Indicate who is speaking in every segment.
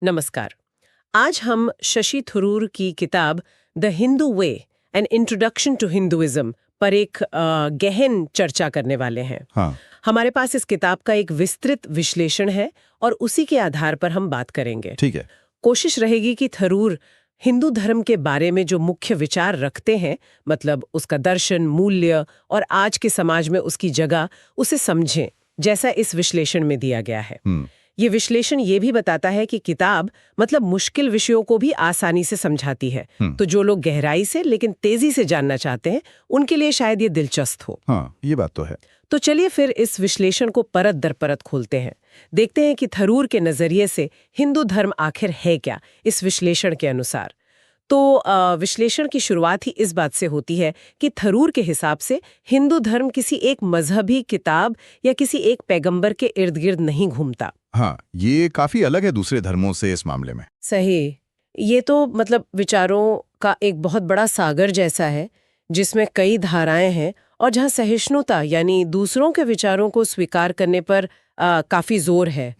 Speaker 1: नमस्कार। आज हम शशि थरूर की किताब the Hindu way an introduction to Hinduism पर एक गहन चर्चा करने वाले हैं।
Speaker 2: हाँ।
Speaker 1: हमारे पास इस किताब का एक विस्तृत विश्लेषण है और उसी के आधार पर हम बात करेंगे।
Speaker 2: ठीक है।
Speaker 1: कोशिश रहेगी कि थरूर हिंदू धर्म के बारे में जो मुख्य विचार रखते हैं, मतलब उसका दर्शन, मूल्य और आज के समाज में उसकी जगह, उसे समझें जैसा इस विश्लेषण में दिया गया है। ये विश्लेषण ये भी बताता है कि किताब मतलब मुश्किल विषयों को भी आसानी से समझाती है। तो जो लोग गहराई से लेकिन तेजी से जानना चाहते हैं, उनके लिए शायद ये दिलचस्प हो।
Speaker 2: हाँ, ये बात तो है।
Speaker 1: तो चलिए फिर इस विश्लेषण को परत दर परत खोलते हैं। देखते हैं कि थरूर के नजरिए से हिंदू धर्म आखिर है क्या, इस विश्लेषण के अनुसार। तो विश्लेषण की शुरुआत ही इस बात से होती है कि थरूर के हिसाब से हिंदू धर्म किसी एक मजहबी किताब या किसी एक पैगंबर के इर्द गिर्द नहीं घूमता।
Speaker 2: हाँ, ये काफी अलग है दूसरे धर्मों से इस मामले में।
Speaker 1: सही। ये तो मतलब विचारों का एक बहुत बड़ा सागर जैसा है, जिसमें कई धाराएं हैं और जहाँ सहिष्णुता यानी दूसरों के विचारों को स्वीकार करने पर काफी जोर है।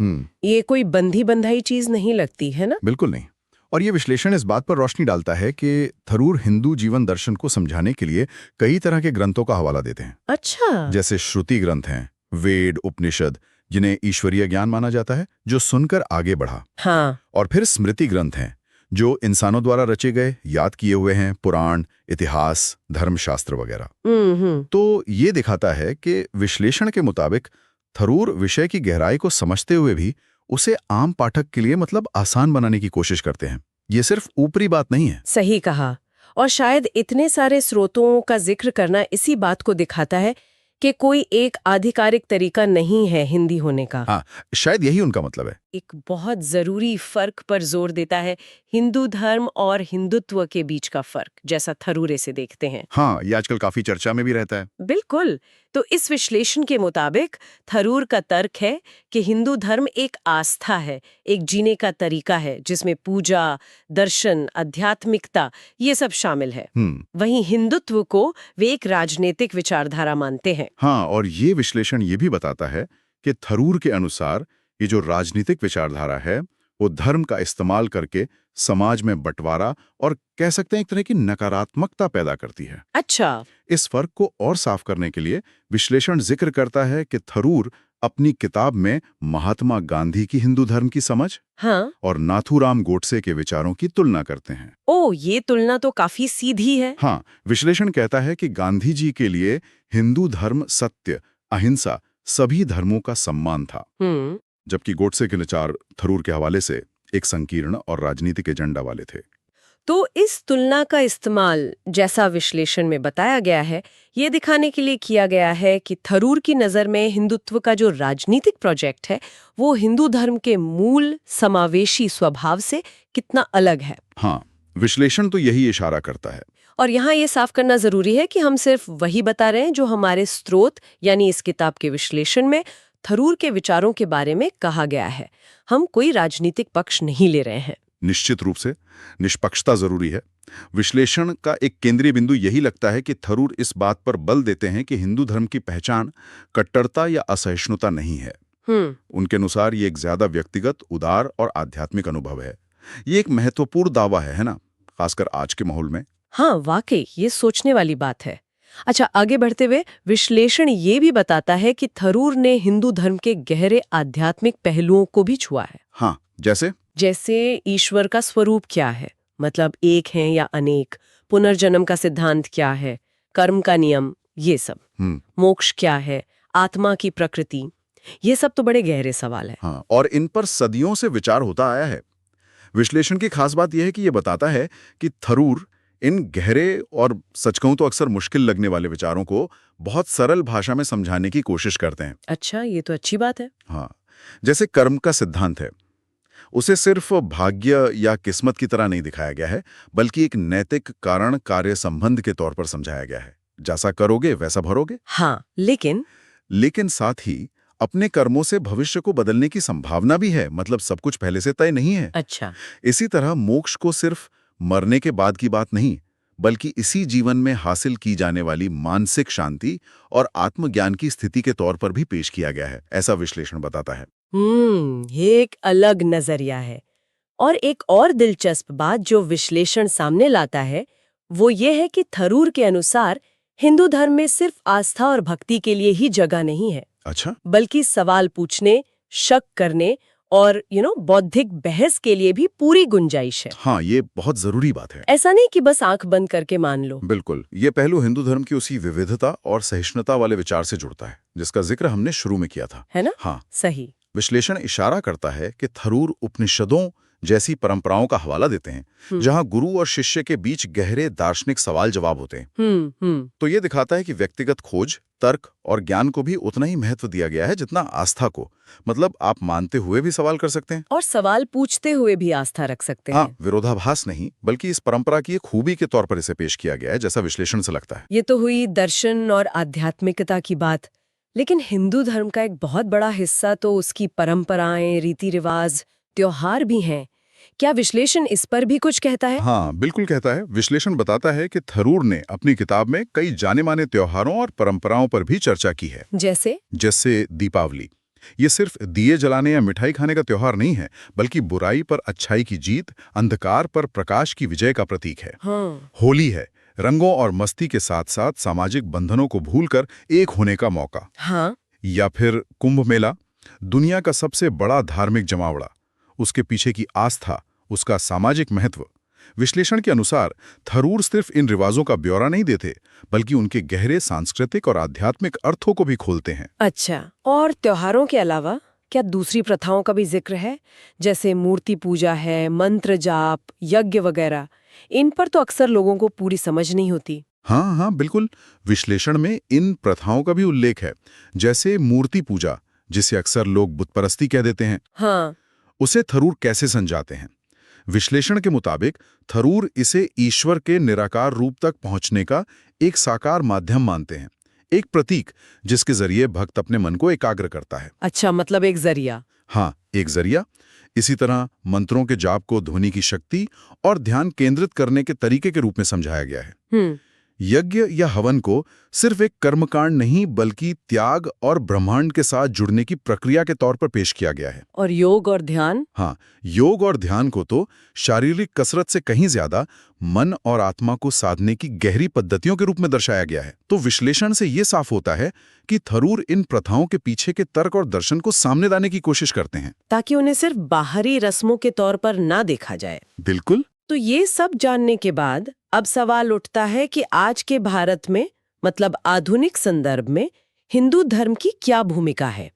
Speaker 1: ये कोई बंधी बंधाई चीज नहीं लगती है ना?
Speaker 2: बिल्कुल नहीं। और ये विश्लेषण इस बात पर रोशनी डालता है कि थरूर हिंदू जीवन दर्शन को समझाने के लिए कई तरह के ग्रंथों का हवाला देते हैं।
Speaker 1: अच्छा।
Speaker 2: जैसे श्रुति ग्रंथ हैं, वेद, उपनिषद, जिन्हें ईश्वरीय ज्ञान माना जाता है, जो सुनकर आगे बढ़ा।
Speaker 1: हाँ।
Speaker 2: और फिर स्मृति ग्रंथ हैं, जो इंसानों द्वारा रचे गए, याद किए हुए हैं, पुराण, इतिहास, धर्मशास्त्र वगैरह। तो ये दिखाता है कि विश्लेषण के मुताबिक थरूर विषय की गहराई को समझते हुए भी उसे आम पाठक के लिए मतलब आसान बनाने की कोशिश करते हैं। ये सिर्फ ऊपरी बात नहीं है।
Speaker 1: सही कहा। और शायद इतने सारे स्रोतों का जिक्र करना इसी बात को दिखाता है कि कोई एक आधिकारिक तरीका नहीं है हिंदी होने का।
Speaker 2: हाँ, शायद यही उनका मतलब है।
Speaker 1: एक बहुत जरूरी फर्क पर जोर देता है, हिंदू धर्म और हिंदुत्व के बीच का फर्क, जैसा थरूर से देखते हैं।
Speaker 2: हाँ, ये आजकल काफी चर्चा में भी रहता है।
Speaker 1: बिल्कुल। तो इस विश्लेषण के मुताबिक थरूर का तर्क है कि हिंदू धर्म एक आस्था है, एक जीने का तरीका है, जिसमें पूजा, दर्शन, आध्यात्मिकता ये सब शामिल है। वहीं हिंदुत्व को वे एक राजनीतिक विचारधारा मानते हैं।
Speaker 2: हाँ, और ये विश्लेषण ये भी बताता है कि थरूर के अनुसार ये जो राजनीतिक विचारधारा है, वो धर्म का इस्तेमाल करके समाज में बंटवारा और कह सकते हैं एक तरह की नकारात्मकता पैदा करती है।
Speaker 1: अच्छा।
Speaker 2: इस फर्क को और साफ करने के लिए विश्लेषण जिक्र करता है कि थरूर अपनी किताब में महात्मा गांधी की हिंदू धर्म की समझ
Speaker 1: हाँ।
Speaker 2: और नाथूराम गोडसे के विचारों की तुलना करते हैं।
Speaker 1: ओ, ये तुलना तो काफी सीधी है।
Speaker 2: हाँ, विश्लेषण कहता है कि गांधी जी के लिए हिंदू धर्म सत्य, अहिंसा, सभी धर्मों का सम्मान था, जबकि गोडसे के विचार थरूर के हवाले से एक संकीर्ण और राजनीतिक एजेंडा वाले थे।
Speaker 1: तो इस तुलना का इस्तेमाल, जैसा विश्लेषण में बताया गया है, ये दिखाने के लिए किया गया है कि थरूर की नज़र में हिंदुत्व का जो राजनीतिक प्रोजेक्ट है, वो हिंदू धर्म के मूल समावेशी स्वभाव से कितना अलग है।
Speaker 2: हाँ, विश्लेषण तो यही इशारा करता है।
Speaker 1: और यहाँ ये साफ करना जरूरी है कि हम सिर्फ वही बता रहे हैं जो हमारे स्रोत यानी इस किताब के विश्लेषण में थरूर के विचारों के बारे में कहा गया है। हम कोई राजनीतिक पक्ष नहीं ले रहे हैं।
Speaker 2: निश्चित रूप से निष्पक्षता जरूरी है। विश्लेषण का एक केंद्रीय बिंदु यही लगता है कि थरूर इस बात पर बल देते हैं कि हिंदू धर्म की पहचान कट्टरता या असहिष्णुता नहीं है। उनके अनुसार ये एक ज्यादा व्यक्तिगत, उदार और आध्यात्मिक अनुभव है। ये एक महत्वपूर्ण दावा है ना, खासकर आज के माहौल में।
Speaker 1: हाँ, वाकई ये सोचने वाली बात है। अच्छा, आगे बढ़ते हुए विश्लेषण ये भी बताता है कि थरूर ने हिंदू धर्म के गहरे आध्यात्मिक पहलुओं को भी छुआ है।
Speaker 2: हाँ, जैसे
Speaker 1: ईश्वर का स्वरूप क्या है, मतलब एक है या अनेक, पुनर्जन्म का सिद्धांत क्या है, कर्म का नियम, ये सब, मोक्ष क्या है, आत्मा की प्रकृति, ये सब तो बड़े गहरे सवाल है।
Speaker 2: हाँ, और इन पर सदियों से विचार होता आया है। विश्लेषण की खास बात यह है कि यह बताता है कि थरूर इन गहरे और सच कहूं तो अक्सर मुश्किल लगने वाले विचारों को बहुत सरल भाषा में समझाने की कोशिश करते हैं।
Speaker 1: अच्छा, ये तो अच्छी बात है।
Speaker 2: हाँ, जैसे कर्म का सिद्धांत है, उसे सिर्फ भाग्य या किस्मत की तरह नहीं दिखाया गया है, बल्कि एक नैतिक कारण कार्य संबंध के तौर पर समझाया गया है। जैसा करोगे वैसा भरोगे।
Speaker 1: हाँ,
Speaker 2: लेकिन साथ ही अपने कर्मों से भविष्य को बदलने की संभावना भी है, मतलब सब कुछ पहले से तय नहीं है।
Speaker 1: अच्छा।
Speaker 2: इसी तरह मोक्ष को सिर्फ मरने के बाद की बात नहीं, बल्कि इसी जीवन में हासिल की जाने वाली मानसिक शांति और आत्मज्ञान की स्थिति के तौर पर भी पेश किया गया है, ऐसा विश्लेषण बताता है।
Speaker 1: ये एक अलग नजरिया है।
Speaker 3: और एक और दिलचस्प बात जो विश्लेषण सामने लाता है वो ये है कि थरूर के अनुसार हिंदू धर्म में सिर्फ आस्था और भक्ति के लिए ही जगह नहीं है,
Speaker 2: अच्छा,
Speaker 3: बल्कि सवाल पूछने, शक करने और बौद्धिक बहस के लिए भी पूरी गुंजाइश है।
Speaker 2: हाँ, ये बहुत जरूरी बात है।
Speaker 3: ऐसा नहीं कि बस आंख बंद करके मान लो।
Speaker 2: बिल्कुल, ये पहलू हिंदू धर्म की उसी विविधता और सहिष्णुता वाले विचार से जुड़ता है जिसका जिक्र हमने शुरू में किया था,
Speaker 3: है ना?
Speaker 2: हाँ।
Speaker 3: सही।
Speaker 2: विश्लेषण इशारा करता है कि थरूर उपनिषदों जैसी परंपराओं का हवाला देते हैं जहां गुरु और शिष्य के बीच गहरे दार्शनिक सवाल जवाब होते हैं। तो ये दिखाता है कि व्यक्तिगत खोज, तर्क और ज्ञान को भी उतना ही महत्व दिया गया है जितना आस्था को। मतलब आप मानते हुए भी सवाल कर सकते हैं
Speaker 3: और सवाल पूछते हुए भी आस्था रख सकते हैं।
Speaker 2: हाँ, विरोधाभास नहीं, बल्कि इस परंपरा की एक खूबी के तौर पर इसे पेश किया गया है, जैसा विश्लेषण से लगता है।
Speaker 3: ये तो हुई दर्शन और आध्यात्मिकता की बात, लेकिन हिंदू धर्म का एक बहुत बड़ा हिस्सा तो उसकी परंपराएं, रीति रिवाज, त्योहार भी हैं। क्या विश्लेषण इस पर भी कुछ कहता है?
Speaker 2: हाँ, बिल्कुल कहता है। विश्लेषण बताता है कि थरूर ने अपनी किताब में कई जाने माने त्योहारों और परंपराओं पर भी चर्चा की है। जैसे दीपावली। ये सिर्फ दिए जलाने या मिठाई खाने का त्योहार नहीं है, बल्कि बुराई पर अच्छाई की जीत, अंधकार पर प्रकाश की विजय का प्रतीक है।
Speaker 3: हाँ।
Speaker 2: होली है, रंगों और मस्ती के साथ साथ सामाजिक बंधनों को भूलकर एक होने का मौका।
Speaker 3: हाँ।
Speaker 2: या फिर कुंभ मेला, दुनिया का सबसे बड़ा धार्मिक जमावड़ा, उसके पीछे की आस्था, उसका सामाजिक महत्व। विश्लेषण के अनुसार थरूर सिर्फ इन रिवाजों का ब्यौरा नहीं देते, बल्कि उनके गहरे सांस्कृतिक और आध्यात्मिक अर्थों को भी खोलते हैं।
Speaker 3: अच्छा, और त्योहारों के अलावा क्या दूसरी प्रथाओं का भी जिक्र है? जैसे मूर्ति पूजा है, मंत्र जाप, यज्ञ वगैरह। इन पर तो अक्सर लोगों को पूरी समझ नहीं होती।
Speaker 2: हाँ, बिल्कुल। विश्लेषण में इन प्रथाओं का भी उल्लेख है, जैसे मूर्ति पूजा, जिसे अक्सर लोग बुतपरस्ती कह देते हैं।
Speaker 3: हाँ।
Speaker 2: उसे थरूर कैसे समझाते हैं? विश्लेषण के मुताबिक थरूर इसे ईश्वर के निराकार रूप तक पहुंचने का एक साकार माध्यम मानते हैं, एक प्रतीक जिसके जरिए भक्त अपने मन को एकाग्र करता है।
Speaker 3: अच्छा, मतलब एक जरिया।
Speaker 2: हाँ, एक जरिया। इसी तरह मंत्रों के जाप को ध्वनि की शक्ति और ध्यान केंद्रित करने के तरीके के रूप में समझाया गया है। यज्ञ या हवन को सिर्फ एक कर्मकांड नहीं, बल्कि त्याग और ब्रह्मांड के साथ जुड़ने की प्रक्रिया के तौर पर पेश किया गया है।
Speaker 3: और योग और ध्यान?
Speaker 2: हाँ, योग और ध्यान को तो शारीरिक कसरत से कहीं ज्यादा मन और आत्मा को साधने की गहरी पद्धतियों के रूप में दर्शाया गया है। तो विश्लेषण से ये साफ होता है कि थरूर इन प्रथाओं के पीछे के तर्क और दर्शन को सामने लाने की कोशिश करते हैं,
Speaker 3: ताकि उन्हें सिर्फ बाहरी रस्मों के तौर पर ना देखा जाए।
Speaker 2: बिल्कुल।
Speaker 3: तो ये सब जानने के बाद अब सवाल उठता है कि आज के भारत में, मतलब आधुनिक संदर्भ में, हिंदू धर्म की क्या भूमिका है?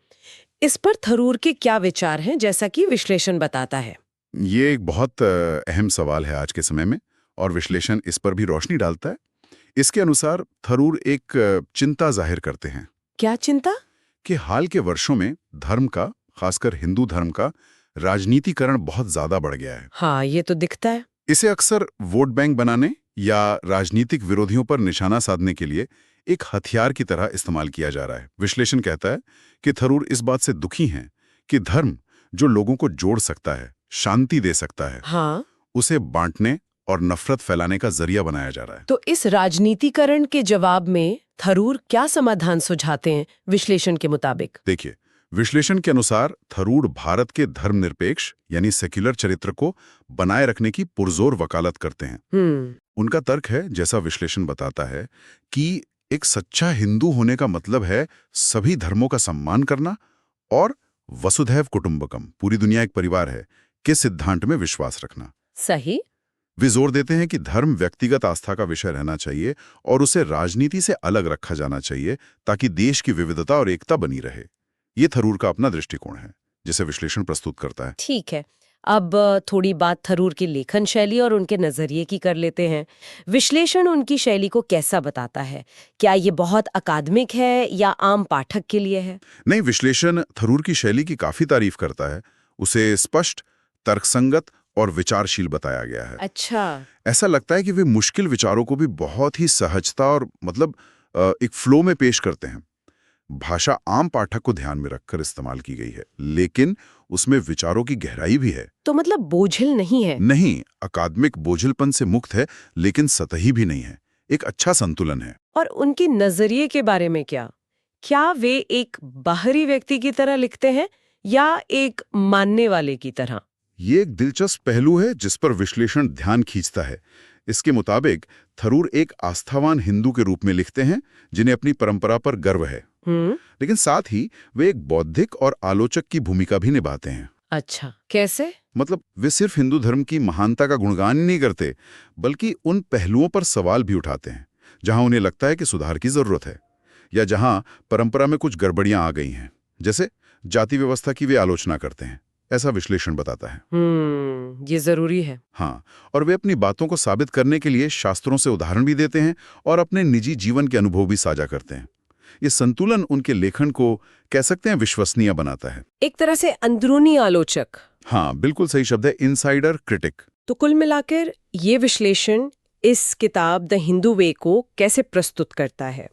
Speaker 3: इस पर थरूर के क्या विचार हैं, जैसा कि विश्लेषण बताता है?
Speaker 2: ये एक बहुत अहम सवाल है आज के समय में, और विश्लेषण इस पर भी रोशनी डालता है। इसके अनुसार थरूर एक चिंता जाहिर करते हैं।
Speaker 3: क्या चिंता?
Speaker 2: कि हाल के वर्षों में धर्म का, खासकर हिंदू धर्म का, राजनीतिकरण बहुत ज्यादा बढ़ गया है।
Speaker 3: हाँ, ये तो दिखता है।
Speaker 2: इसे अक्सर वोट बैंक बनाने या राजनीतिक विरोधियों पर निशाना साधने के लिए एक हथियार की तरह इस्तेमाल किया जा रहा है। विश्लेषण कहता है कि थरूर इस बात से दुखी हैं कि धर्म, जो लोगों को जोड़ सकता है, शांति दे सकता है,
Speaker 3: हाँ,
Speaker 2: उसे बांटने और नफरत फैलाने का जरिया बनाया जा रहा है।
Speaker 3: तो इस राजनीतिकरण के जवाब में थरूर क्या समाधान सुझाते हैं विश्लेषण के मुताबिक?
Speaker 2: देखिए, विश्लेषण के अनुसार थरूर भारत के धर्मनिरपेक्ष यानी सेक्युलर चरित्र को बनाए रखने की पुरजोर वकालत करते हैं। उनका तर्क है, जैसा विश्लेषण बताता है, कि एक सच्चा हिंदू होने का मतलब है सभी धर्मों का सम्मान करना और वसुधैव कुटुंबकम, पूरी दुनिया एक परिवार है, के सिद्धांत में विश्वास रखना।
Speaker 3: सही।
Speaker 2: वे जोर देते हैं कि धर्म व्यक्तिगत आस्था का विषय रहना चाहिए और उसे राजनीति से अलग रखा जाना चाहिए, ताकि देश की विविधता और एकता बनी रहे। ये थरूर का अपना दृष्टिकोण है, जिसे विश्लेषण प्रस्तुत करता है।
Speaker 3: ठीक है, अब थोड़ी बात थरूर की लेखन शैली और उनके नजरिए की कर लेते हैं। विश्लेषण उनकी शैली को कैसा बताता है? क्या ये बहुत अकादमिक है या आम पाठक के लिए है?
Speaker 2: नहीं, विश्लेषण थरूर की शैली की काफी तारीफ करता है। उसे स्पष्ट, तर्कसंगत और विचारशील बताया गया है।
Speaker 3: अच्छा।
Speaker 2: ऐसा लगता है कि वे मुश्किल विचारों को भी बहुत ही सहजता और एक फ्लो में पेश करते हैं। भाषा आम पाठक को ध्यान में रखकर इस्तेमाल की गई है, लेकिन उसमें विचारों की गहराई भी है।
Speaker 3: तो मतलब बोझिल नहीं है?
Speaker 2: नहीं, अकादमिक बोझिलपन से मुक्त है, लेकिन सतही भी नहीं है। एक अच्छा संतुलन है।
Speaker 3: और उनके नजरिए के बारे में क्या वे एक बाहरी व्यक्ति की तरह लिखते हैं या एक मानने वाले की तरह?
Speaker 2: ये एक दिलचस्प पहलू है जिस पर विश्लेषण ध्यान खींचता है। इसके मुताबिक थरूर एक आस्थावान हिंदू के रूप में लिखते हैं जिन्हें अपनी परंपरा पर गर्व है, लेकिन साथ ही वे एक बौद्धिक और आलोचक की भूमिका भी निभाते हैं।
Speaker 3: अच्छा, कैसे?
Speaker 2: मतलब वे सिर्फ हिंदू धर्म की महानता का गुणगान ही नहीं करते, बल्कि उन पहलुओं पर सवाल भी उठाते हैं जहां उन्हें लगता है कि सुधार की जरूरत है या जहां परंपरा में कुछ गड़बड़ियां आ गई हैं। जैसे जाति व्यवस्था की वे आलोचना करते हैं, ऐसा विश्लेषण बताता है।
Speaker 3: ये जरूरी है।
Speaker 2: हाँ, और वे अपनी बातों को साबित करने के लिए शास्त्रों से उदाहरण भी देते हैं और अपने निजी जीवन के अनुभव भी साझा करते हैं। ये संतुलन उनके लेखन को कह सकते हैं विश्वसनीय बनाता है।
Speaker 3: एक तरह से अंदरूनी आलोचक।
Speaker 2: हाँ, बिल्कुल सही शब्द है, इनसाइडर क्रिटिक।
Speaker 3: तो कुल मिलाकर ये विश्लेषण इस किताब द हिंदू वे को कैसे प्रस्तुत करता है?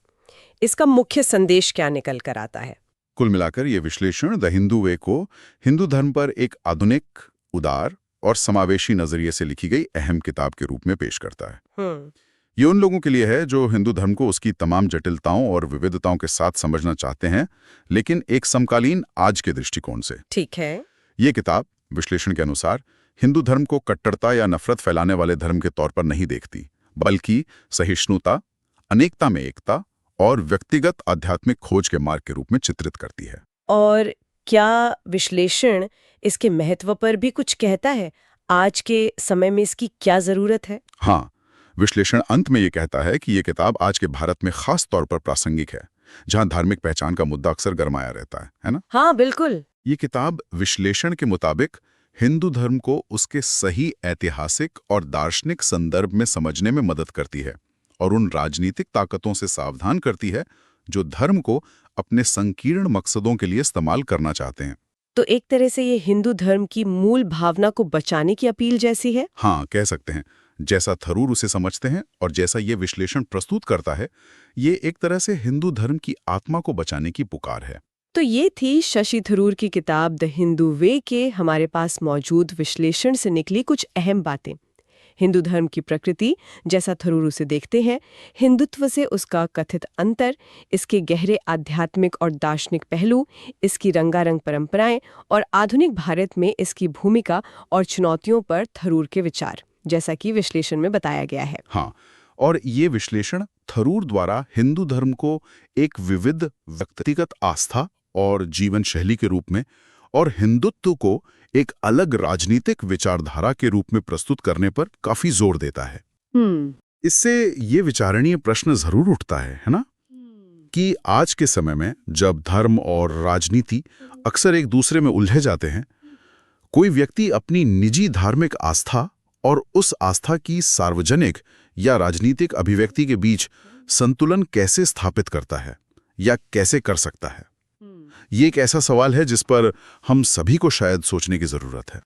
Speaker 3: इसका मुख्य संदेश क्या निकल कर आता है?
Speaker 2: कुल मिलाकर ये विश्लेषण द हिंदू वे को हिंदू धर्म पर एक आधुनिक, उदार और समावेशी नजरिए से लिखी गई अहम किताब के रूप में पेश करता है। ये उन लोगों के लिए है जो हिंदू धर्म को उसकी तमाम जटिलताओं और विविधताओं के साथ समझना चाहते हैं, लेकिन एक समकालीन आज के दृष्टिकोण से।
Speaker 3: ठीक है।
Speaker 2: ये किताब विश्लेषण के अनुसार हिंदू धर्म को कट्टरता या नफरत फैलाने वाले धर्म के तौर पर नहीं देखती, बल्कि सहिष्णुता, अनेकता में एकता और व्यक्तिगत आध्यात्मिक खोज के मार्ग के रूप में चित्रित करती है।
Speaker 3: और क्या विश्लेषण इसके महत्व पर भी कुछ कहता है? आज के समय में इसकी क्या जरूरत है?
Speaker 2: हाँ, विश्लेषण अंत में ये कहता है कि ये किताब आज के भारत में खास तौर पर प्रासंगिक है, जहां धार्मिक पहचान का मुद्दा अक्सर गरमाया रहता है ना?
Speaker 3: हाँ, बिल्कुल।
Speaker 2: ये किताब विश्लेषण के मुताबिक हिंदू धर्म को उसके सही ऐतिहासिक और दार्शनिक संदर्भ में समझने में मदद करती है और उन राजनीतिक ताकतों से सावधान करती है जो धर्म को अपने संकीर्ण मकसदों के लिए इस्तेमाल करना चाहते हैं।
Speaker 3: तो एक तरह से ये हिंदू धर्म की मूल भावना को बचाने की अपील जैसी है?
Speaker 2: हाँ, कह सकते हैं। जैसा थरूर उसे समझते हैं और जैसा ये विश्लेषण प्रस्तुत करता है, ये एक तरह से हिंदू धर्म की आत्मा को बचाने की पुकार है।
Speaker 3: तो ये थी शशि थरूर की किताब द हिंदू वे के हमारे पास मौजूद विश्लेषण से निकली कुछ अहम बातें। हिंदू धर्म की प्रकृति, जैसा थरूर उसे देखते हैं, हिंदुत्व से उसका कथित अंतर, इसके गहरे आध्यात्मिक और दार्शनिक पहलू, इसकी रंगारंग परंपराएं और आधुनिक भारत में इसकी भूमिका और चुनौतियों पर थरूर के विचार, जैसा कि विश्लेषण में बताया गया है।
Speaker 2: हाँ, और ये विश्लेषण थरूर द्वारा हिंदू धर्म को एक विविध व्यक्तिगत आस्था और जीवन शैली के रूप में और हिंदुत्व को एक अलग राजनीतिक विचारधारा के रूप में प्रस्तुत करने पर काफी जोर देता है। इससे ये विचारणीय प्रश्न जरूर उठता है ना? कि आज के समय में जब धर्म और राजनीति अक्सर एक दूसरे में उलझे जाते हैं, कोई व्यक्ति अपनी निजी धार्मिक आस्था और उस आस्था की सार्वजनिक या राजनीतिक अभिव्यक्ति के बीच संतुलन कैसे स्थापित करता है या कैसे कर सकता है? ये एक ऐसा सवाल है जिस पर हम सभी को शायद सोचने की जरूरत है।